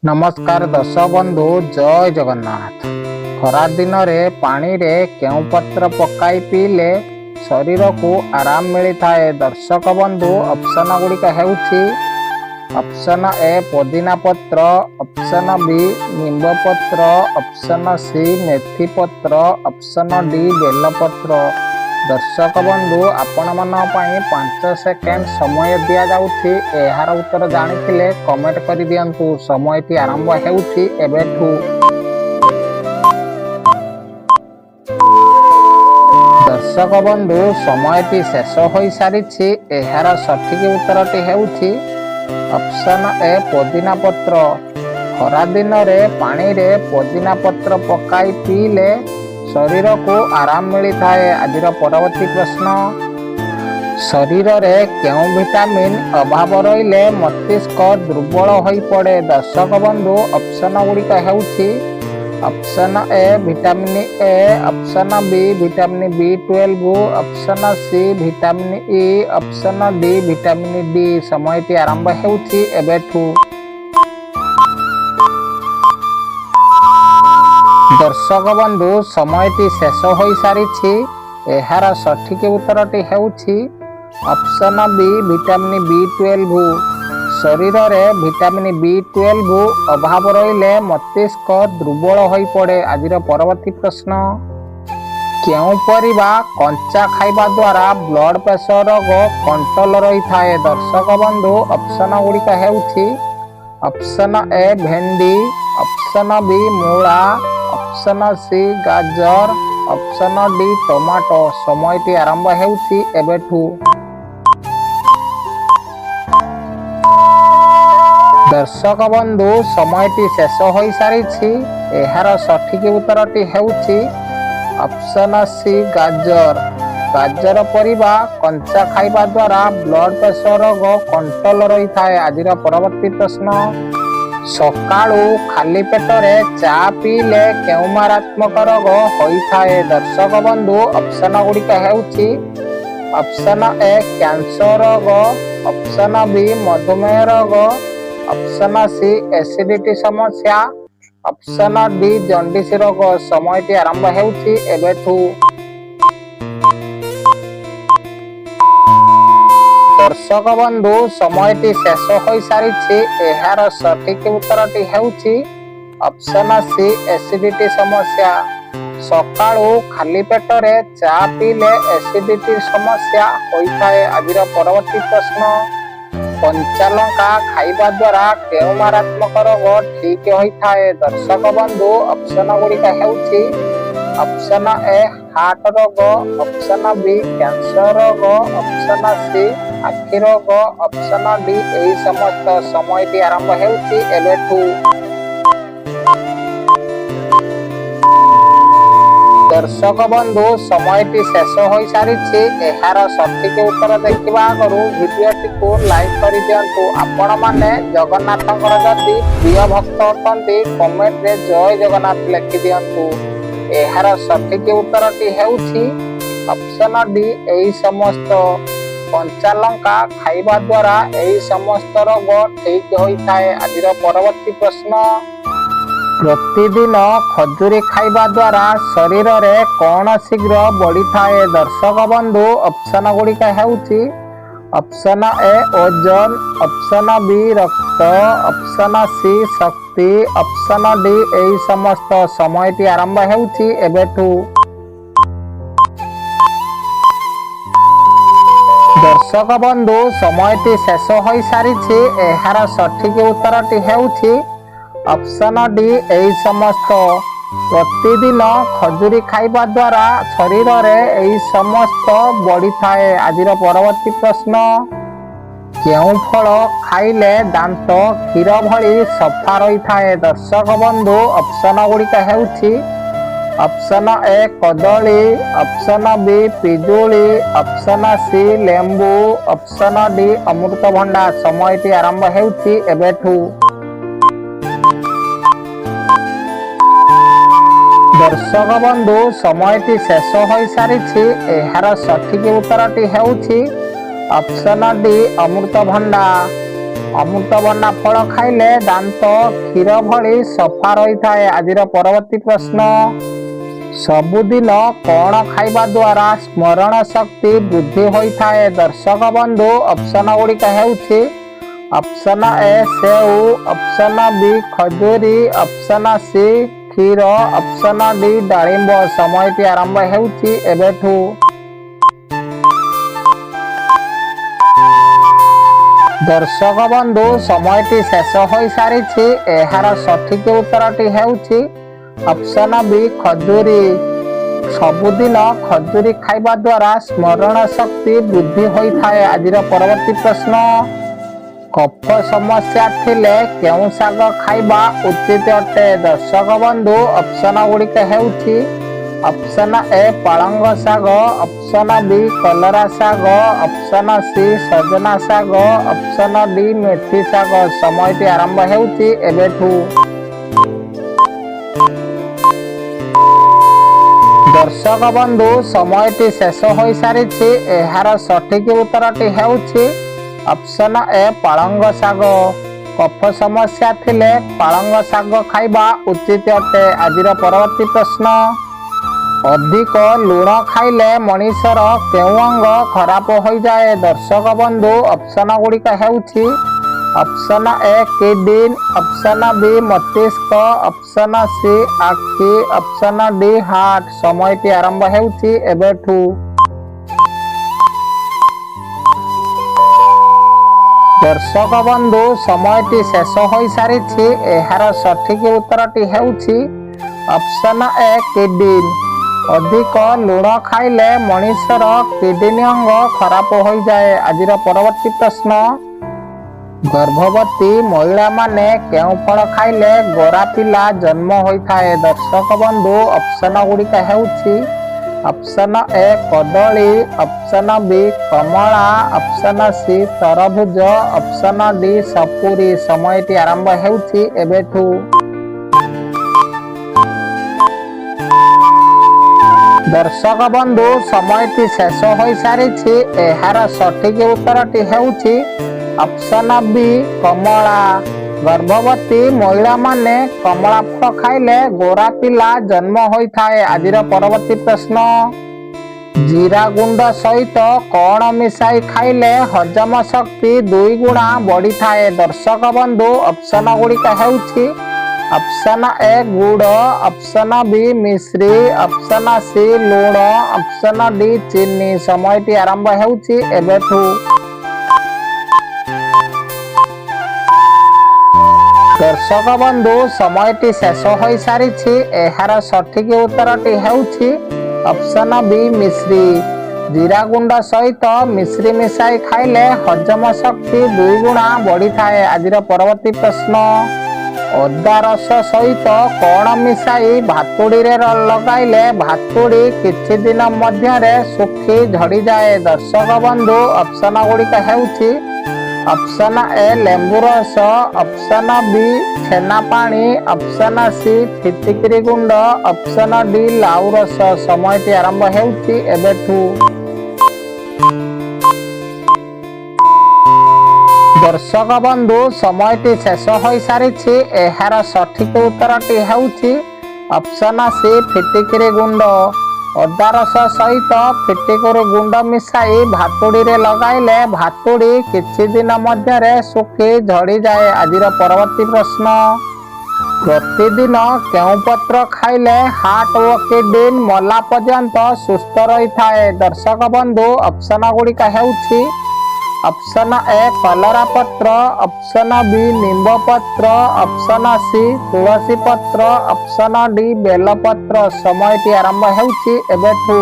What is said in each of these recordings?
नमस्कार दर्शक बंधु, जय जगन्नाथ। खरा दिन में पानी रे केउ पत्र पकाई पीले शरीर को आराम मिलता है। दर्शक बंधु, ऑप्शन गुड़िक हेउछि ऑप्शन ए पुदीना पत्र, ऑप्शन बी नींब पत्र, ऑप्शन सी मेथी पत्र, ऑप्शन डी बेल पत्र। दर्शक बंधु, आपण मन 5 सेकेंड समय दि जाउछि। एहार उत्तर जानिथिले कमेंट करि दियंतु। समयटी आरंभ हेउछि एबेठु। दर्शक बंधु, समयटी शेष होई सारिछि। एहार सठिक उत्तरटी हेउछि ऑप्शन ए पुदीना पत्र। खरा दिन रे पानी रे पुदीना पत्र पकाई पीले शरीर को आराम मिलता है। आज परवर्ती प्रश्न, शरीर रे केउ विटामिन अभाव रहिले मस्तिष्क दुर्बल होई पड़े। दर्शक बंधु, ऑप्शन गुड़िक हेउछि option A vitamin A, option B vitamin B12, option C vitamin E, option D vitamin D. समयटी आरंभ हेउछि एबेठु। दर्शक बंधु, समयटी शेष होई सारिछि। एहार सठिक उत्तरटी हेउछि ऑप्शन बी विटामिन B12। शरीर रे विटामिन B12 अभाव रहिले मस्तिष्क दुर्बल होई पड़े। आज परवर्ती प्रश्न, केउ परिबा कंचा खाइबा द्वारा ब्लड प्रेशर कंट्रोल रही थाए। दर्शक बंधु, ऑप्शन गुड़िक हेउछि ऑप्शन ए भेंडी, ऑप्शन बी मूला, ऑप्शन सी गाजर, ऑप्शन डी टमाटो। समयटी आरंभ हेउछि एबेठु। दर्शक बंधु, समयटी शेष होई सारिछि। एहार सठिक उत्तरटी हेउछि ऑप्शन सी गाजर। गाजर परिबा कंचा खाइबा द्वारा ब्लड प्रेशर कंट्रोल रही थाए। आज परवर्ती प्रश्न, सकाळू खाली पेटरे चा पीले केउ मारात्मक रोग होई थाए। दर्शक बंधु, ऑप्शन गुड़िक हेउछि ऑप्शन ए कैंसर रोग, ऑप्शन बी मधुमेह रोग, ऑप्शन सी एसिडिटी समस्या, ऑप्शन डी जॉन्डिस रोग। समयटी आरंभ हेउछि एबेठु। दर्शक बंधु, समयटी शेष होई सारिछि। एहार सठिक उत्तरटी हेउछि ऑप्शन सी एसिडिटी समस्या। सकाळू खाली पेटरे चा पीले एसिडिटी समस्या होई थाए। आज परवर्ती प्रश्न, कंचा लंका खाइबा द्वारा केउ मारात्मक रोग ठीक होई थाए। दर्शक बंधु, ऑप्शन गुड़िक हेउछि ऑप्शन ए हार्ट रोग, ऑप्शन बी कैंसर रोग, ऑप्शन सी आखि रोग, ऑप्शन डी एही समस्त। समयटी आरंभ हेउछि एबेठु। दर्शक बंधु, समयटी शेष होई सारिछि। एहार सठिक उत्तर देखिबा आगरु भिडियोटी को लाइक करि दियंतु। आपण माने जगन्नाथଙ୍କର जदि प्रिय भक्त अटंती कमेंट रे जय जगन्नाथ लिखि दियंतु। एहार सठिक उत्तरटी हेउछि ऑप्शन डी एही समस्त। कंचा लंका खाइबा द्वारा एही समस्त रोग ठीक होई थाए। आज परवर्ती प्रश्न, प्रतिदिन खजुरी खाइबा द्वारा शरीर रे कौन शीघ्र बढ़ी थाए। दर्शक बंधु, ऑप्शन गुड़िक हेउछि ऑप्शन ए ओजन, ऑप्शन बी रक्त, ऑप्शन सी शक्ति, ऑप्शन डी एही समस्त। समयटी आरंभ हेउछि एबेठु। दर्शक बंधु, समयटी शेष होई सारिछि। एहार सठिक उत्तरटी हेउछि ऑप्शन डी एही समस्त। प्रतिदिन खजुरी खाइबा द्वारा शरीर रे एही समस्त बढ़ी थाए। आज परवर्ती प्रश्न, केउ फल खाइले दांत क्षीर भली सफा रही थाए। दर्शक बंधु, ऑप्शन गुड़िक हेउछि ऑप्शन ए कदली, ऑप्शन बी पिजुली, ऑप्शन सी लेंबू, ऑप्शन डी अमृतभंडा। समयटी आरंभ हेउछि एबेठु। दर्शक बंधु, समयटी शेष होई सारिछि। एहार सठिक उत्तरटी हेउछि ऑप्शन डी अमृतभंडा। ଅମୃତଭଣ୍ଡା ଫଳ ଖାଇଲେ ଦାନ୍ତ କ୍ଷୀର ଭଳି ସଫା ରହିଥାଏ। ଆଜିର ପରବର୍ତ୍ତୀ ପ୍ରଶ୍ନ, ସବୁଦିନ କଣ ଖାଇବା ଦ୍ୱାରା ସ୍ମରଣ ଶକ୍ତି ବୃଦ୍ଧି ହୋଇଥାଏ? ଦର୍ଶକ ବନ୍ଧୁ, ଅପସନ ଗୁଡ଼ିକ ହେଉଛି ଅପସନ ଏ ସେଉ, ଅପସନ ବି ଖଜୁରୀ, ଅପସନ ସି କ୍ଷୀର, ଅପସନ ଡି ଡାଳିମ୍ବ। ସମୟଟି ଆରମ୍ଭ ହେଉଛି ଏବେଠୁ। ଦର୍ଶକ ବନ୍ଧୁ, ସମୟଟି ଶେଷ ହୋଇସାରିଛି। ଏହାର ସଠିକ ଉତ୍ତରଟି ହେଉଛି ଅପସନ ବି ଖଜୁରୀ। ସବୁଦିନ ଖଜୁରୀ ଖାଇବା ଦ୍ୱାରା ସ୍ମରଣ ଶକ୍ତି ବୃଦ୍ଧି ହୋଇଥାଏ। ଆଜିର ପରବର୍ତ୍ତୀ ପ୍ରଶ୍ନ, କଫ ସମସ୍ୟା ଥିଲେ କେଉଁ ଶାଗ ଖାଇବା ଉଚିତ ଅଟେ? ଦର୍ଶକ ବନ୍ଧୁ, ଅପସନ ଗୁଡ଼ିକ ହେଉଛି ଅପସନ ଏ ପାଳଙ୍ଗ ଶାଗ, ଅପସନ ବି କଲରା ଶାଗ, ଅପସନ ସି ସଜନା ଶାଗ, ଅପସନ ଡି ମେଥି ଶାଗ। ସମୟଟି ଆରମ୍ଭ ହେଉଛି ଏବେଠୁ। ଦର୍ଶକ ବନ୍ଧୁ, ସମୟଟି ଶେଷ ହୋଇସାରିଛି। ଏହାର ସଠିକ ଉତ୍ତରଟି ହେଉଛି ଅପସନ ଏ ପାଳଙ୍ଗ ଶାଗ। କଫ ସମସ୍ୟା ଥିଲେ ପାଳଙ୍ଗ ଶାଗ ଖାଇବା ଉଚିତ ଅଟେ। ଆଜିର ପରବର୍ତ୍ତୀ ପ୍ରଶ୍ନ, ଅଧିକ ଲୁଣ ଖାଇଲେ ମଣିଷର କେଉଁ ଅଙ୍ଗ ଖରାପ ହୋଇଯାଏ? ଦର୍ଶକ ବନ୍ଧୁ, ଅପସନ ଗୁଡ଼ିକ ହେଉଛି ଅପସନ ଏ କିଡନୀ, ଅପସନ ବି ମସ୍ତିଷ୍କ, ଅପସନ ସି ଆଖି, ଅପସନ ଡି ହାର୍ଟ। ସମୟଟି ଆରମ୍ଭ ହେଉଛି ଏବେଠୁ। ଦର୍ଶକ ବନ୍ଧୁ, ସମୟଟି ଶେଷ ହୋଇସାରିଛି। ଏହାର ସଠିକ ଉତ୍ତରଟି ହେଉଛି ଅପସନ ଏ କିଡନୀ। ଅଧିକ ଲୁଣ ଖାଇଲେ ମଣିଷର କିଡନୀ ଅଙ୍ଗ ଖରାପ ହୋଇଯାଏ। ଆଜିର ପରବର୍ତ୍ତୀ ପ୍ରଶ୍ନ, ଗର୍ଭବତୀ ମହିଳାମାନେ କେଉଁ ଫଳ ଖାଇଲେ ଗୋରା ପିଲା ଜନ୍ମ ହୋଇଥାଏ? ଦର୍ଶକ ବନ୍ଧୁ, ଅପସନ ଗୁଡ଼ିକ ହେଉଛି ଅପସନ ଏ କଦଳୀ, ଅପସନ ବି କମଳା, ଅପସନ ସି ତରଭୁଜ, ଅପସନ ଡି ସପୁରୀ। ସମୟଟି ଆରମ୍ଭ ହେଉଛି ଏବେଠୁ। ଦର୍ଶକ ବନ୍ଧୁ, ସମୟଟି ଶେଷ ହୋଇସାରିଛି। ଏହାର ସଠିକ ଉତ୍ତରଟି ହେଉଛି ଅପସନ ବି କମଳା। ଗର୍ଭବତୀ ମହିଳାମାନେ କମଳା ଫଳ ଖାଇଲେ ଗୋରା ପିଲା ଜନ୍ମ ହୋଇଥାଏ। ଆଜିର ପରବର୍ତ୍ତୀ ପ୍ରଶ୍ନ, ଜିରା ଗୁଣ୍ଡ ସହିତ କଣ ମିଶାଇ ଖାଇଲେ ହଜମ ଶକ୍ତି 2 ଗୁଣା ବଢ଼ିଥାଏ? ଦର୍ଶକ ବନ୍ଧୁ, ଅପସନ ଗୁଡ଼ିକ ହେଉଛି ଅପସନ ଏ ଗୁଡ଼, ଅପସନ ବି ମିଶ୍ରି, ଅପସନ ସି ଲୁଣ, ଅପସନ ଡି ଚିନି। ସମୟଟି ଆରମ୍ଭ ହେଉଛି ଏବେଠୁ। ଦର୍ଶକ ବନ୍ଧୁ, ସମୟଟି ଶେଷ ହୋଇସାରିଛି। ଏହାର ସଠିକ ଉତ୍ତରଟି ହେଉଛି ଅପସନ ବି ମିଶ୍ରି। ଜିରା ଗୁଣ୍ଡ ସହିତ ମିଶ୍ରି ମିଶାଇ ଖାଇଲେ ହଜମ ଶକ୍ତି 2 ଗୁଣା ବଢ଼ିଥାଏ। ଆଜିର ପରବର୍ତ୍ତୀ ପ୍ରଶ୍ନ, ଅଦା ରସ ସହିତ କଣ ମିଶାଇ ଭାତୁଡ଼ିରେ ଲଗାଇଲେ ଭାତୁଡ଼ି କିଛି ଦିନ ମଧ୍ୟରେ ଶୁଖି ଝଡ଼ିଯାଏ? ଦର୍ଶକ ବନ୍ଧୁ, ଅପସନ ଗୁଡ଼ିକ ହେଉଛି ଅପସନ ଏ ଲେମ୍ବୁ ରସ, ଅପସନ ବି ଛେନା ପାଣି, ଅପସନ ସି ଫିଟିକିରି ଗୁଣ୍ଡ, ଅପସନ ଡି ଲାଉ ରସ। ସମୟଟି ଆରମ୍ଭ ହେଉଛି ଏବେଠୁ। ଦର୍ଶକ ବନ୍ଧୁ, ସମୟଟି ଶେଷ ହୋଇସାରିଛି। ଏହାର ସଠିକ ଉତ୍ତରଟି ହେଉଛି ଅପସନ ସି ଫିଟିକିରି ଗୁଣ୍ଡ। ଅଦା ରସ ସହିତ ଫିଟିକିରି ଗୁଣ୍ଡ ମିଶାଇ ଭାତୁଡ଼ିରେ ଲଗାଇଲେ ଭାତୁଡ଼ି କିଛି ଦିନ ମଧ୍ୟରେ ଶୁଖି ଝଡ଼ିଯାଏ। ଆଜିର ପରବର୍ତ୍ତୀ ପ୍ରଶ୍ନ, ପ୍ରତିଦିନ କେଉଁ ପତ୍ର ଖାଇଲେ ହାର୍ଟ ଓ କିଡନୀ ମଲା ପର୍ଯ୍ୟନ୍ତ ସୁସ୍ଥ ରହିଥାଏ? ଦର୍ଶକ ବନ୍ଧୁ, ଅପସନ ଗୁଡ଼ିକ ହେଉଛି ଅପସନ ଏ କଲରା ପତ୍ର, ଅପସନ ବି ନିମ୍ବ ପତ୍ର, ଅପସନ ସି ତୁଳସୀ ପତ୍ର, ଅପସନ ଡି ବେଲପତ୍ର। ସମୟଟି ଆରମ୍ଭ ହେଉଛି ଏବେଠୁ।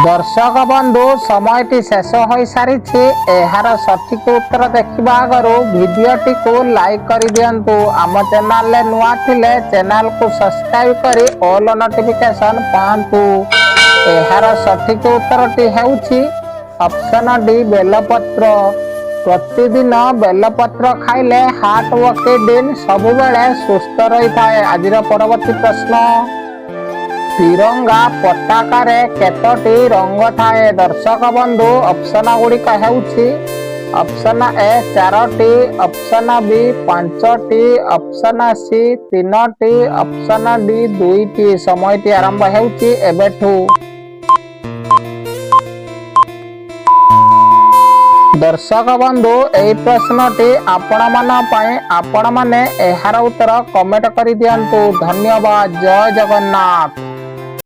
ଦର୍ଶକ ବନ୍ଧୁ, ସମୟଟି ଶେଷ ହୋଇସାରିଛି। ଏହାର ସଠିକ ଉତ୍ତର ଦେଖିବା ଆଗରୁ ଭିଡିଓଟିକୁ ଲାଇକ୍ କରିଦିଅନ୍ତୁ। ଆମ ଚ୍ୟାନେଲରେ ନୂଆ ଥିଲେ ଚ୍ୟାନେଲକୁ ସବସ୍କ୍ରାଇବ କରି ଅଲ୍ ନୋଟିଫିକେସନ ପାଆନ୍ତୁ। ଏହାର ସଠିକ ଉତ୍ତରଟି ହେଉଛି ଅପସନ ଡି ବେଲପତ୍ର। ପ୍ରତିଦିନ ବେଲପତ୍ର ଖାଇଲେ ହାର୍ଟ ଓ କିଡନୀ ସବୁବେଳେ ସୁସ୍ଥ ରହିଥାଏ। ଆଜିର ପରବର୍ତ୍ତୀ ପ୍ରଶ୍ନ, तिरंगा पताकारे केतोटी रंग थाए दर्शक बंधु ऑप्शन गुड़िक हेउछि ऑप्शन ए 4टी ऑप्शन बी 5टी ऑप्शन सी 3टी ऑप्शन डी 2टी समयटी आरंभ हेउछि एबेठू दर्शक बंधु एई प्रश्नटी आपण माने एहार उत्तर कमेंट करि दियंतु धन्यवाद जय जगन्नाथ।